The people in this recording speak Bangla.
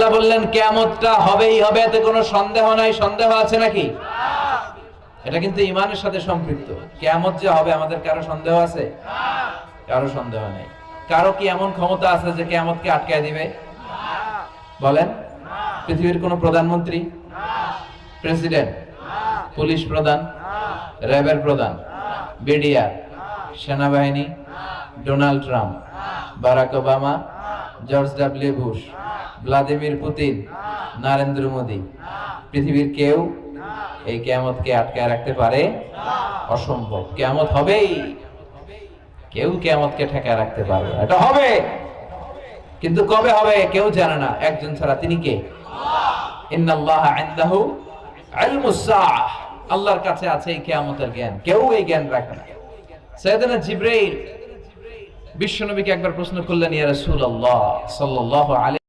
আল্লাহ বললেন কিয়ামতটা হবেই হবে, এতে কোনো সন্দেহ নাই। সন্দেহ আছে নাকি? এটা কিন্তু ঈমানের সাথে সম্পৃক্ত। কিয়ামত যে হবে আমাদের কারো সন্দেহ আছে? কারো সন্দেহ নেই। কারো কি এমন ক্ষমতা আছে যে কিয়ামতকে আটকায় দিবে? বলেন। পৃথিবীর কোন প্রধানমন্ত্রী, প্রেসিডেন্ট, পুলিশ প্রধান, র্যাবের প্রধান, বিডিআর, সেনাবাহিনী, Donald Trump, Barack Obama, George W Bush, Vladimir Putin, Narendra Modi, পৃথিবীর কেউ এই কিয়ামতকে আটকায় রাখতে পারে? অসম্ভব। কিয়ামত হবেই, কেউ কিয়ামতকে ঠেকায় রাখতে পারবে না। এটা হবে, কিন্তু কবে হবে কেউ জানে না, একজন ছাড়া। তিনি কে? ইন্নাল্লাহা ইনদাহু ইলমুস সাআহ, আল্লাহর কাছে আছে এই কিয়ামতের জ্ঞান। কেউ এই জ্ঞান রাখে না। সাইয়েদনা জিবরাইল বিশ্বনবীকে একবার প্রশ্ন করলেন, ইয়া রাসূলুল্লাহ সাল্লাল্লাহু আলাইহি